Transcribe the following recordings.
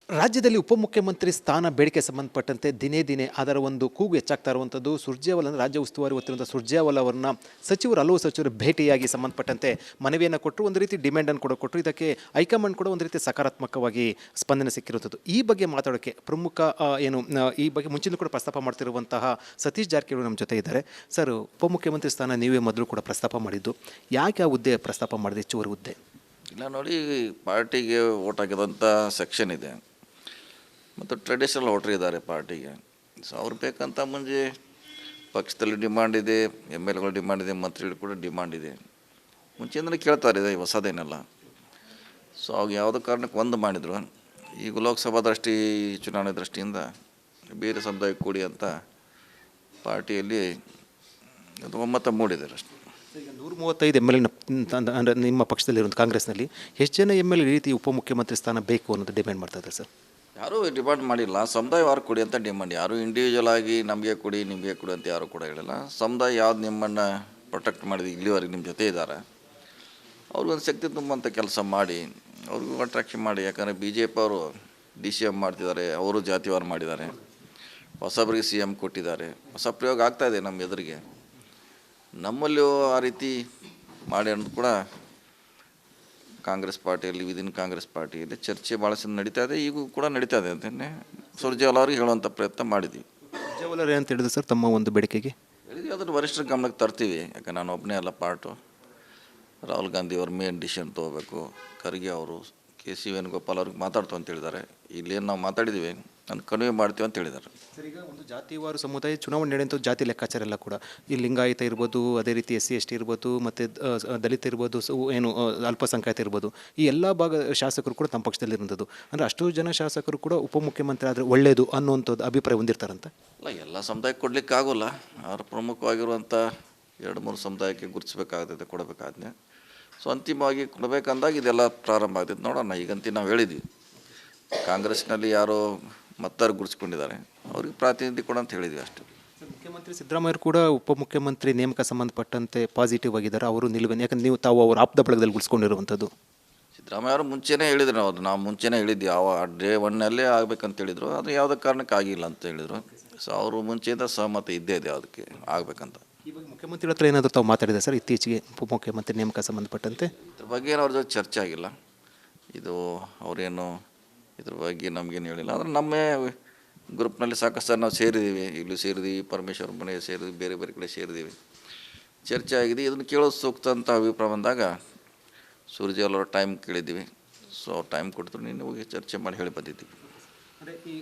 ರಾಜ್ಯದಲ್ಲಿ ಉಪಮುಖ್ಯಮಂತ್ರಿ ಸ್ಥಾನ ಬೇಡಿಕೆ ಸಂಬಂಧಪಟ್ಟಂತೆ ದಿನೇ ದಿನೇ ಅದರ ಒಂದು ಕೂಗು ಹೆಚ್ಚಾಗ್ತಾ ಇರುವಂಥದ್ದು. ಸುರ್ಜೇವಾಲ ಅಂದರೆ ರಾಜ್ಯ ಉಸ್ತುವಾರಿ ಹೊತ್ತಿರುವಂಥ ಸುರ್ಜೇವಾಲ ಅವರನ್ನ ಹಲವು ಸಚಿವರು ಭೇಟಿಯಾಗಿ ಸಂಬಂಧಪಟ್ಟಂತೆ ಮನವಿಯನ್ನು ಕೊಟ್ಟರು, ಒಂದು ರೀತಿ ಡಿಮ್ಯಾಂಡನ್ನು ಕೊಟ್ಟರು. ಇದಕ್ಕೆ ಹೈಕಮಾಂಡ್ ಕೂಡ ಒಂದು ರೀತಿ ಸಕಾರಾತ್ಮಕವಾಗಿ ಸ್ಪಂದನೆ ಸಿಕ್ಕಿರುವಂಥದ್ದು. ಈ ಬಗ್ಗೆ ಮಾತಾಡೋಕ್ಕೆ ಪ್ರಮುಖ ಈ ಬಗ್ಗೆ ಮುಂಚಿನ ಕೂಡ ಪ್ರಸ್ತಾಪ ಮಾಡ್ತಿರುವಂತಹ ಸತೀಶ್ ಜಾರಕಿಹೊಳಿ ನಮ್ಮ ಜೊತೆ ಇದ್ದಾರೆ. ಸರ್, ಉಪಮುಖ್ಯಮಂತ್ರಿ ಸ್ಥಾನ ನೀವೇ ಮೊದಲು ಕೂಡ ಪ್ರಸ್ತಾಪ ಮಾಡಿದ್ದು, ಯಾಕೆ ಆ ಹುದ್ದೆ ಪ್ರಸ್ತಾಪ ಮಾಡಿದೆ, ಹೆಚ್ಚುವರಿ ಹುದ್ದೆ? ಇಲ್ಲ ನೋಡಿ, ಪಾರ್ಟಿಗೆ ವೋಟ್ ಹಾಕಿದಂಥ ಸೆಕ್ಷನ್ ಇದೆ ಮತ್ತು ಟ್ರೆಡಿಷನಲ್ ವೋಟ್ರ್ ಇದ್ದಾರೆ ಪಾರ್ಟಿಗೆ. ಸೊ ಅವ್ರು ಬೇಕಂತ ಮುಂಚೆ ಪಕ್ಷದಲ್ಲಿ ಡಿಮಾಂಡ್ ಇದೆ, MLAಗಳು ಡಿಮಾಂಡ್ ಇದೆ, ಮಂತ್ರಿಗಳು ಕೂಡ ಡಿಮಾಂಡ್ ಇದೆ. ಮುಂಚೆಯಿಂದಲೇ ಕೇಳ್ತಾರೆ, ಇದೆ ಹೊಸದೇನಲ್ಲ. ಸೊ ಅವಾಗ ಯಾವುದೋ ಕಾರಣಕ್ಕೆ ಒಂದು ಮಾಡಿದರು. ಈಗ ಲೋಕಸಭಾ ಚುನಾವಣೆ ದೃಷ್ಟಿಯಿಂದ ಬೇರೆ ಸಮುದಾಯ ಕೂಡಿ ಅಂತ ಪಾರ್ಟಿಯಲ್ಲಿ ಅದು ಒಮ್ಮತ ಮೂಡಿದ್ದಾರೆ ಅಷ್ಟೇ. ಈಗ 135 MLA ಅಂದರೆ ನಿಮ್ಮ ಪಕ್ಷದಲ್ಲಿರುವಂಥ ಕಾಂಗ್ರೆಸ್ನಲ್ಲಿ ಎಷ್ಟು ಜನ MLA ಈ ರೀತಿ ಉಪಮುಖ್ಯಮಂತ್ರಿ ಸ್ಥಾನ ಬೇಕು ಅನ್ನೋದು ಡಿಮ್ಯಾಂಡ್ ಮಾಡ್ತಾ ಇದ್ದಾರೆ ಸರ್? ಯಾರೂ ಡಿಮಾಂಡ್ ಮಾಡಿಲ್ಲ. ಸಮುದಾಯವಾರು ಕೊಡಿ ಅಂತ ಡಿಮಾಂಡ್. ಯಾರು ಇಂಡಿವಿಜುವಲ್ ಆಗಿ ನಮಗೆ ಕೊಡಿ ನಿಮಗೆ ಕೊಡಿ ಅಂತ ಯಾರು ಕೂಡ ಹೇಳಿಲ್ಲ. ಸಮುದಾಯ ಯಾವ್ದು ನಿಮ್ಮನ್ನು ಪ್ರೊಟೆಕ್ಟ್ ಮಾಡಿದ ಇಲ್ಲಿವರೆಗೆ ನಿಮ್ಮ ಜೊತೆ ಇದ್ದಾರೆ, ಅವ್ರಿಗೊಂದು ಶಕ್ತಿ ತುಂಬುವಂಥ ಕೆಲಸ ಮಾಡಿ ಅವ್ರಿಗೂ ಅಟ್ರಾಕ್ಷನ್ ಮಾಡಿ. ಯಾಕಂದರೆ BJP ಅವರು DCM ಮಾಡ್ತಿದ್ದಾರೆ, ಅವರು ಜಾತಿವಾರ ಮಾಡಿದ್ದಾರೆ, ಹೊಸಬರಿಗೆ CM ಕೊಟ್ಟಿದ್ದಾರೆ. ಹೊಸ ಪ್ರಯೋಗ ಆಗ್ತಾಯಿದೆ ನಮ್ಮ ಎದುರಿಗೆ. ನಮ್ಮಲ್ಲೂ ಆ ರೀತಿ ಮಾಡಿ ಅನ್ನೋದು ಕೂಡ ಕಾಂಗ್ರೆಸ್ ಪಾರ್ಟಿಯಲ್ಲಿ, ವಿದಿನ್ ಕಾಂಗ್ರೆಸ್ ಪಾರ್ಟಿಯಲ್ಲಿ ಚರ್ಚೆ ಭಾಳಷ್ಟು ನಡೀತಾ ಇದೆ. ಈಗೂ ಕೂಡ ನಡೀತಾ ಇದೆ ಅಂತಲೇ ಸುರ್ಜೇವಾಲ ಅವ್ರಿಗೆ ಹೇಳುವಂಥ ಪ್ರಯತ್ನ ಮಾಡಿದ್ವಿ. ಸುರ್ಜೇವಾಲ ಏನಂತ ಹೇಳಿದ್ರು ಸರ್ ತಮ್ಮ ಒಂದು ಬೇಡಿಕೆಗೆ? ಹೇಳಿದ್ವಿ, ಅದನ್ನು ವರಿಷ್ಠರ ಗಮನಕ್ಕೆ ತರ್ತೀವಿ. ಯಾಕೆ ನಾನು ಒಬ್ಬನೇ ಅಲ್ಲ ಪಾರ್ಟು. ರಾಹುಲ್ ಗಾಂಧಿ ಅವ್ರ ಮೇನ್ ಡಿಸಿಷನ್ ತೊಗೋಬೇಕು. ಖರ್ಗೆ ಅವರು, KC ವೇಣುಗೋಪಾಲ್ ಅವ್ರಿಗೆ ಮಾತಾಡ್ತು ಅಂತ ಹೇಳಿದ್ದಾರೆ. ಇಲ್ಲೇನು ನಾವು ಮಾತಾಡಿದ್ದೀವಿ, ನಾನು ಕನ್ವೆ ಮಾಡ್ತೀವಿ ಅಂತ ಹೇಳಿದ್ದಾರೆ. ಸರ್, ಈಗ ಒಂದು ಜಾತಿವಾರು ಸಮುದಾಯ ಚುನಾವಣೆ ನಡೆಯುವಂಥ ಜಾತಿ ಲೆಕ್ಕಾಚಾರ ಎಲ್ಲ ಕೂಡ ಈ ಲಿಂಗಾಯತ ಇರ್ಬೋದು, ಅದೇ ರೀತಿ SC ST ಇರ್ಬೋದು, ಮತ್ತು ದಲಿತ ಇರ್ಬೋದು, ಅಲ್ಪಸಂಖ್ಯಾತ ಇರ್ಬೋದು, ಈ ಎಲ್ಲ ಶಾಸಕರು ಕೂಡ ತಮ್ಮ ಪಕ್ಷದಲ್ಲಿರುವಂಥದ್ದು. ಅಂದರೆ ಅಷ್ಟು ಜನ ಶಾಸಕರು ಕೂಡ ಉಪಮುಖ್ಯಮಂತ್ರಿ ಆದರೆ ಒಳ್ಳೆಯದು ಅನ್ನುವಂಥದ್ದು ಅಭಿಪ್ರಾಯ ಹೊಂದಿರ್ತಾರಂತ. ಅಲ್ಲ, ಎಲ್ಲ ಸಮುದಾಯಕ್ಕೆ ಕೊಡಲಿಕ್ಕೆ ಆಗೋಲ್ಲ. ಅವ್ರ ಪ್ರಮುಖವಾಗಿರುವಂಥ 2-3 ಸಮುದಾಯಕ್ಕೆ ಗುರುತಿಸ್ಬೇಕಾಗ್ತದೆ, ಕೊಡಬೇಕಾದ್ನೆ. ಸೊ ಅಂತಿಮವಾಗಿ ಕೊಡಬೇಕಂದಾಗ ಇದೆಲ್ಲ ಪ್ರಾರಂಭ ಆಗ್ತೈತೆ. ನೋಡೋಣ. ಈಗಂತೂ ನಾವು ಹೇಳಿದ್ವಿ, ಕಾಂಗ್ರೆಸ್ನಲ್ಲಿ ಯಾರೋ ಮತ್ತಾರು ಗುರುತಿಸ್ಕೊಂಡಿದ್ದಾರೆ, ಅವ್ರಿಗೆ ಪ್ರಾತಿನಿಧ್ಯ ಕೊಡ ಅಂತ ಹೇಳಿದ್ವಿ ಅಷ್ಟೇ. ಮುಖ್ಯಮಂತ್ರಿ ಸಿದ್ದರಾಮಯ್ಯರು ಕೂಡ ಉಪಮುಖ್ಯಮಂತ್ರಿ ನೇಮಕ ಸಂಬಂಧಪಟ್ಟಂತೆ ಪಾಸಿಟಿವ್ ಆಗಿದ್ದಾರೆ. ಅವರು ನಿಲುವನ್ನು, ಯಾಕಂದ್ರೆ ತಾವು ಅವ್ರ ಆಪ್ತ ಬಳಗದಲ್ಲಿ ಗುರುತಿಸ್ಕೊಂಡಿರುವಂಥದ್ದು. ಸಿದ್ದರಾಮಯ್ಯ ಅವರು ಮುಂಚೆನೇ ಹೇಳಿದ್ರು, ನಾವು ಮುಂಚೆನೇ ಹೇಳಿದ್ವಿ, Day 1 ಆಗಬೇಕಂತ ಹೇಳಿದರು. ಅದು ಯಾವುದೇ ಕಾರಣಕ್ಕೆ ಆಗಿಲ್ಲ ಅಂತ ಹೇಳಿದರು. ಸೊ ಅವರು ಮುಂಚೆಯಿಂದ ಸಹಮತ ಇದ್ದೇ ಇದೆ ಅದಕ್ಕೆ ಆಗಬೇಕಂತ. ಈ ಬಗ್ಗೆ ಮುಖ್ಯಮಂತ್ರಿ ಹತ್ರ ಏನಾದರೂ ತಾವು ಮಾತಾಡಿದೆ ಸರ್ ಇತ್ತೀಚೆಗೆ ಉಪಮುಖ್ಯಮಂತ್ರಿ ನೇಮಕ ಸಂಬಂಧಪಟ್ಟಂತೆ? ಇದ್ರ ಬಗ್ಗೆ ಏನು ಅವ್ರ ಜೊತೆ ಚರ್ಚೆ ಆಗಿಲ್ಲ. ಇದು ಅವರೇನು ಇದ್ರ ಬಗ್ಗೆ ನಮಗೇನು ಹೇಳಿಲ್ಲ. ಆದರೆ ನಮ್ಮ ಗ್ರೂಪ್ನಲ್ಲಿ ಸಾಕಷ್ಟು ನಾವು ಸೇರಿದ್ದೀವಿ. ಇಲ್ಲೂ ಸೇರಿದ್ದೀವಿ, ಪರಮೇಶ್ವರ ಮನೆಗೆ ಸೇರಿದ್ವಿ, ಬೇರೆ ಬೇರೆ ಕಡೆ ಸೇರಿದ್ದೀವಿ. ಚರ್ಚೆ ಆಗಿದೆ. ಇದನ್ನು ಕೇಳೋದು ಸೂಕ್ತ ಅಂತ ಅಭಿಪ್ರಾಯ ಬಂದಾಗ ಸುರ್ಜೇವಾಲ ಅವರ ಟೈಮ್ ಕೇಳಿದ್ದೀವಿ. ಸೊ ಅವ್ರು ಟೈಮ್ ಕೊಡ್ತಾರೆ, ನಿನ್ನೆ ಹೋಗಿ ಚರ್ಚೆ ಮಾಡಿ ಹೇಳಿ ಬಂದಿದ್ದೀವಿ. ಅಂದರೆ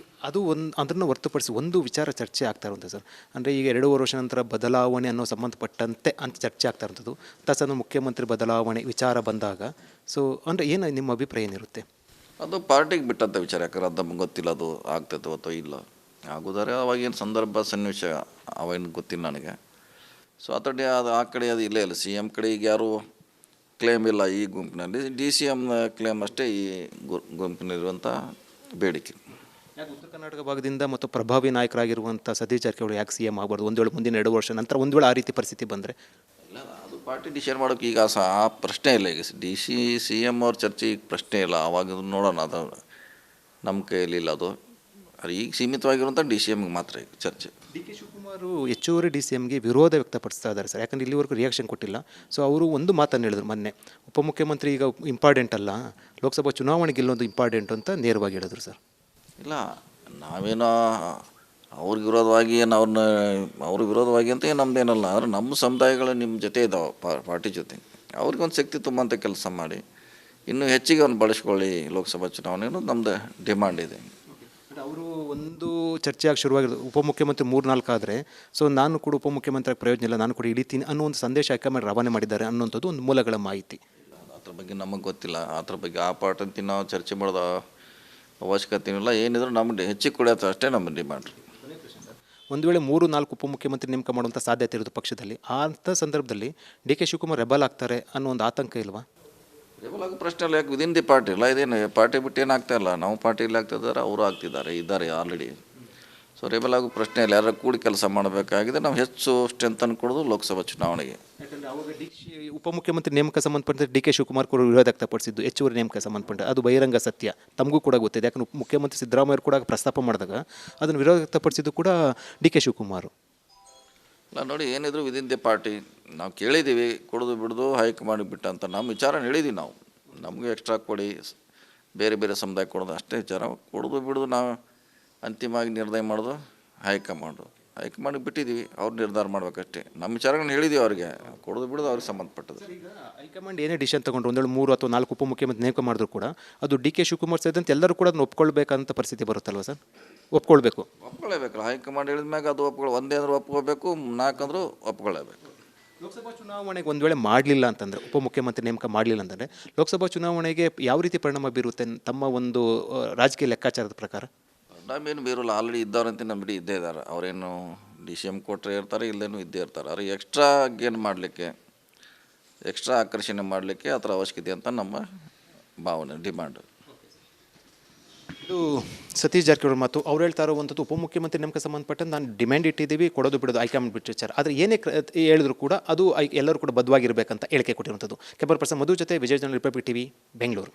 ಅದು ಅದನ್ನು ಹೊರತುಪಡಿಸಿ ಒಂದು ವಿಚಾರ ಚರ್ಚೆ ಆಗ್ತಾ ಇರುವಂಥ ಸರ್, ಅಂದರೆ ಈಗ 2.5 ವರ್ಷ ನಂತರ ಬದಲಾವಣೆ ಅನ್ನೋ ಸಂಬಂಧಪಟ್ಟಂತೆ ಅಂತ ಚರ್ಚೆ ಆಗ್ತಾ ಇರೋಂಥದ್ದು. ತಸನ್ನು ಮುಖ್ಯಮಂತ್ರಿ ಬದಲಾವಣೆ ವಿಚಾರ ಬಂದಾಗ ಸೊ ಅಂದರೆ ಏನು ನಿಮ್ಮ ಅಭಿಪ್ರಾಯ ಏನಿರುತ್ತೆ? ಅದು ಪಾರ್ಟಿಗೆ ಬಿಟ್ಟಂಥ ವಿಚಾರ. ಯಾಕಂದ್ರೆ ಅದು ನಮ್ಗೆ ಗೊತ್ತಿಲ್ಲ ಅದು ಆಗ್ತೈತೋ ಅಥವಾ ಇಲ್ಲ. ಆಗೋದಾರೆ ಅವಾಗೇನು ಸಂದರ್ಭ ಸನ್ನಿವೇಶ ಅವೇನು ಗೊತ್ತಿಲ್ಲ ನನಗೆ. ಸೊ ಅದು ಆ ಕಡೆ ಅದು ಇಲ್ಲೇ ಇಲ್ಲ. CM ಕಡೆ ಈಗ ಯಾರೂ ಕ್ಲೇಮ್ ಇಲ್ಲ ಈ ಗುಂಪಿನಲ್ಲಿ. DCM ಕ್ಲೇಮ್ ಅಷ್ಟೇ ಈ ಗುಂಪಿನಲ್ಲಿರುವಂಥ ಬೇಡಿಕೆ. ಯಾಕೆ ಉತ್ತರ ಕರ್ನಾಟಕ ಭಾಗದಿಂದ ಮತ್ತು ಪ್ರಭಾವಿ ನಾಯಕರಾಗಿರುವಂಥ ಸತೀಶ್ ಜಾರಕಿಹೊಳಿ ಯಾಕೆ CM ಆಗಬಾರ್ದು? ಒಂದು ವೇಳೆ ಮುಂದಿನ 2 ವರ್ಷ ನಂತರ ಒಂದು ವೇಳೆ ಆ ರೀತಿ ಪರಿಸ್ಥಿತಿ ಬಂದರೆ? ಇಲ್ಲ, ಅದು ಪಾರ್ಟಿ ಡಿಸೈಡ್ ಮಾಡೋಕೆ ಈಗ ಆ ಪ್ರಶ್ನೆ ಇಲ್ಲ. ಈಗ CM ಅವ್ರ ಚರ್ಚೆ ಈಗ ಪ್ರಶ್ನೆ ಇಲ್ಲ. ಆವಾಗ ನೋಡೋಣ, ಅದು ನಮ್ಮ ಕೈಯಲ್ಲಿ ಇಲ್ಲ. ಅದು ಈಗ ಸೀಮಿತವಾಗಿರುವಂಥ DCMಗೆ ಮಾತ್ರ ಈಗ ಚರ್ಚೆ. DK ಶಿವಕುಮಾರ್ ಹೆಚ್ಚುವರಿ DCMಗೆ ವಿರೋಧ ವ್ಯಕ್ತಪಡಿಸ್ತಾ ಇದ್ದಾರೆ ಸರ್. ಯಾಕಂದರೆ ಇಲ್ಲಿವರೆಗೂ ರಿಯಾಕ್ಷನ್ ಕೊಟ್ಟಿಲ್ಲ. ಸೊ ಅವರು ಒಂದು ಮಾತನ್ನು ಹೇಳಿದ್ರು ಮೊನ್ನೆ, ಉಪಮುಖ್ಯಮಂತ್ರಿ ಈಗ ಇಂಪಾರ್ಟೆಂಟ್ ಅಲ್ಲ, ಲೋಕಸಭಾ ಚುನಾವಣೆ ಗೆಲ್ಲೋದು ಇಂಪಾರ್ಟೆಂಟ್ ಅಂತ ನೇರವಾಗಿ ಹೇಳಿದ್ರು ಸರ್. ಇಲ್ಲ, ನಾವೇನೋ ಅವ್ರಿಗೆ ವಿರೋಧವಾಗಿ ಏನು ಅವ್ರಿಗೆ ವಿರೋಧವಾಗಿ ಅಂತ ಏನು ನಮ್ಮದೇನಲ್ಲ. ಆದರೆ ನಮ್ಮ ಸಮುದಾಯಗಳು ನಿಮ್ಮ ಜೊತೆ ಇದ್ದಾವೆ, ಪಾರ್ಟಿ ಜೊತೆ. ಅವ್ರಿಗೊಂದು ಶಕ್ತಿ ತುಂಬಂಥ ಕೆಲಸ ಮಾಡಿ ಇನ್ನೂ ಹೆಚ್ಚಿಗೆ ಅವ್ನು ಬಳಸ್ಕೊಳ್ಳಿ ಲೋಕಸಭಾ ಚುನಾವಣೆ ಅನ್ನೋದು ನಮ್ಮದು ಡಿಮಾಂಡ್ ಇದೆ. ಅವರು ಒಂದು ಚರ್ಚೆಯಾಗಿ ಶುರುವಾಗಿರೋದು, ಉಪಮುಖ್ಯಮಂತ್ರಿ 3-4 ಆದರೆ ಸೊ ನಾನು ಕೂಡ ಉಪಮುಖ್ಯಮಂತ್ರಿ ಪ್ರಯೋಜನ ಇಲ್ಲ, ನಾನು ಕೂಡ ಇಳಿತೀನಿ ಅನ್ನೋ ಒಂದು ಸಂದೇಶ ಹೈಕಮಾಂಡ್ ರವಾನೆ ಮಾಡಿದ್ದಾರೆ ಅನ್ನೋಂಥದ್ದು ಒಂದು ಮೂಲಗಳ ಮಾಹಿತಿ. ಅದ್ರ ಬಗ್ಗೆ ನಮಗೆ ಗೊತ್ತಿಲ್ಲ. ಅದ್ರ ಬಗ್ಗೆ ಆ ಪಾರ್ಟ್ ಅಂತ ನಾವು ಚರ್ಚೆ ಮಾಡೋದು ಅವಶ್ಯಕತೆ ಇಲ್ಲ. ಏನಿದ್ರು ನಮಗೆ ಹೆಚ್ಚಿಗೆ ಕೊಡೋದು ಅಷ್ಟೇ ನಮ್ಮ ಡಿಮಾಂಡ್. ಒಂದು ವೇಳೆ 3-4 ಉಪಮುಖ್ಯಮಂತ್ರಿ ನೇಮಕ ಮಾಡುವಂಥ ಸಾಧ್ಯತೆ ಇರೋದು ಪಕ್ಷದಲ್ಲಿ, ಅಂಥ ಸಂದರ್ಭದಲ್ಲಿ DK ಶಿವಕುಮಾರ್ ರೆಬಲ್ ಆಗ್ತಾರೆ ಅನ್ನೋ ಒಂದು ಆತಂಕ ಇಲ್ವಾ? ರೆಬಲ್ ಆಗೋ ಪ್ರಶ್ನೆ ಇಲ್ಲ. ಯಾಕೆ ವಿದಿನ್ ದಿ ಪಾರ್ಟಿ ಇಲ್ಲ, ಇದೇನು ಪಾರ್ಟಿ ಬಿಟ್ಟು ಏನಾಗ್ತಾ ಇಲ್ಲ. ನಾವು ಪಾರ್ಟಿಯಲ್ಲಿ ಆಗ್ತಿದ್ದಾರೆ, ಅವರು ಆಗ್ತಿದ್ದಾರೆ, ಇದ್ದಾರೆ ಆಲ್ರೆಡಿ. ಸೊ ರೆಬಲ್ ಆಗೋ ಪ್ರಶ್ನೆ ಇಲ್ಲ, ಯಾರು ಕೂಡಿ ಕೆಲಸ ಮಾಡಬೇಕಾಗಿದೆ. ನಾವು ಹೆಚ್ಚು ಸ್ಟ್ರೆಂತನ್ನು ಕೊಡೋದು ಲೋಕಸಭಾ ಚುನಾವಣೆಗೆ. ಯಾಕಂದರೆ ಅವಾಗ ಉಪಮುಖ್ಯಮಂತ್ರಿ ನೇಮಕ ಸಂಬಂಧಪಟ್ಟಂತೆ ಡಿ ಕೆ ಶಿವಕುಮಾರ್ ಕೂಡ ವಿರೋಧ ವ್ಯಕ್ತಪಡಿಸಿದ್ದು ಹೆಚ್ಚುವರಿ ನೇಮಕ ಸಂಬಂಧಪಟ್ಟ ಅದು ಬಹಿರಂಗ ಸತ್ಯ, ತಮಗೂ ಕೂಡ ಗೊತ್ತಿದೆ. ಯಾಕಂದ್ರೆ ಮುಖ್ಯಮಂತ್ರಿ ಸಿದ್ದರಾಮಯ್ಯ ಕೂಡ ಪ್ರಸ್ತಾಪ ಮಾಡಿದಾಗ ಅದನ್ನು ವಿರೋಧ ವ್ಯಕ್ತಪಡಿಸಿದ್ದು ಕೂಡ ಡಿ ಕೆ ಶಿವಕುಮಾರ್. ಇಲ್ಲ ನೋಡಿ, ಏನಿದ್ರು ವಿದಿನ್ ದಿ ಪಾರ್ಟಿ ನಾವು ಕೇಳಿದ್ದೀವಿ, ಕೊಡೋದು ಬಿಡೋದು ಹೈಕಮಾಂಡ್ ಬಿಟ್ಟು ಅಂತ ನಮ್ಮ ವಿಚಾರ ಹೇಳಿದ್ದೀವಿ. ನಾವು ನಮಗೆ ಎಕ್ಸ್ಟ್ರಾ ಕೊಡಿ, ಬೇರೆ ಬೇರೆ ಸಮುದಾಯ ಕೊಡೋದು ಅಷ್ಟೇ ವಿಚಾರ. ಕೊಡೋದು ಬಿಡೋದು ನಾವು ಅಂತಿಮವಾಗಿ ನಿರ್ಣಯ ಮಾಡೋದು ಹೈಕಮಾಂಡಿಗೆ ಬಿಟ್ಟಿದ್ದೀವಿ, ಅವ್ರು ನಿರ್ಧಾರ ಮಾಡ್ಬೇಕಷ್ಟೇ. ನಮ್ಮ ವಿಚಾರಗಳನ್ನ ಹೇಳಿದ್ದೀವಿ ಅವ್ರಿಗೆ, ಕೊಡೋದು ಬಿಡೋದು ಅವ್ರಿಗೆ ಸಂಬಂಧಪಟ್ಟದ್ದು. ಈಗ ಹೈಕಮಾಂಡ್ ಏನೇ ಡಿಸಿಷನ್ ತಗೊಂಡ್ರು, ಒಂದೇಳು 3 ಅಥವಾ 4 ಉಪಮುಖ್ಯಮಂತ್ರಿ ನೇಮಕ ಮಾಡಿದ್ರು ಕೂಡ ಅದು ಡಿ ಕೆ ಶಿವಕುಮಾರ್ ಸೇರಿದಂತೆ ಎಲ್ಲರೂ ಕೂಡ ಅದನ್ನು ಒಪ್ಕೊಳ್ಬೇಕಂತ ಪರಿಸ್ಥಿತಿ ಬರುತ್ತಲ್ವ ಸರ್? ಒಪ್ಕೊಳ್ಳೇಬೇಕಲ್ಲ, ಹೈಕಮಾಂಡ್ ಹೇಳಿದ ಮ್ಯಾಗ ಅದು ಒಂದೇ ಅಂದ್ರೆ ಒಪ್ಕೋಬೇಕು, 4 ಅಂದರೂ ಒಪ್ಕೊಳ್ಳೇಬೇಕು. ಲೋಕಸಭಾ ಚುನಾವಣೆಗೆ ಒಂದು ವೇಳೆ ಮಾಡಲಿಲ್ಲ ಅಂತಂದರೆ, ಉಪಮುಖ್ಯಮಂತ್ರಿ ನೇಮಕ ಮಾಡಲಿಲ್ಲ ಅಂತಂದರೆ ಲೋಕಸಭಾ ಚುನಾವಣೆಗೆ ಯಾವ ರೀತಿ ಪರಿಣಾಮ ಬೀರುತ್ತೆ ತಮ್ಮ ಒಂದು ರಾಜಕೀಯ ಲೆಕ್ಕಾಚಾರದ ಪ್ರಕಾರ? ನಮ್ಮೇನು ಬೀರೋಲ್ಲ, ಆಲ್ರೆಡಿ ಇದ್ದವ್ರಂತ ನಮ್ಮ ಬಿಡಿ ಇದ್ದೇ ಇದ್ದಾರೆ. ಅವರೇನು DCM ಕೊಟ್ಟರೆ ಇರ್ತಾರೆ, ಇಲ್ಲೇನು ಇದ್ದೇ ಇರ್ತಾರೆ. ಅವ್ರಿಗೆ ಎಕ್ಸ್ಟ್ರಾ ಗೇನ್ ಮಾಡಲಿಕ್ಕೆ, ಎಕ್ಸ್ಟ್ರಾ ಆಕರ್ಷಣೆ ಮಾಡಲಿಕ್ಕೆ ಆ ಥರ ಅವಶ್ಯಕತೆ ಅಂತ ನಮ್ಮ ಭಾವನೆ, ಡಿಮಾಂಡ್. ಇದು ಸತೀಶ್ ಜಾರಕಿಹೊಳಿ ಮಾತು. ಅವ್ರು ಹೇಳ್ತಾ ಇರುವಂಥದ್ದು ಉಪಮುಖ್ಯಮಂತ್ರಿ ನೇಮಕ ಸಂಬಂಧಪಟ್ಟಂತೆ ನಾನು ಡಿಮ್ಯಾಂಡ್ ಇಟ್ಟಿದ್ದೀವಿ, ಕೊಡೋದು ಬಿಡೋದು ಹೈಕಮಾಂಡ್ ಬಿಟ್ಟು ವಿಚಾರ. ಆದರೆ ಏನೇ ಹೇಳಿದ್ರು ಕೂಡ ಅದು ಎಲ್ಲರೂ ಕೂಡ ಬದ್ಧವಾಗಿರಬೇಕಂತ ಹೇಳಿಕೆ ಕೊಟ್ಟಿರುವಂಥದ್ದು. ಕೆಂಪರ್ ಪರ್ಸನ್ ಮಧು ಜೊತೆ ವಿಜಯ ಜನ ರಿಪಬ್ಲಿಕ್ TV, ಬೆಂಗಳೂರು.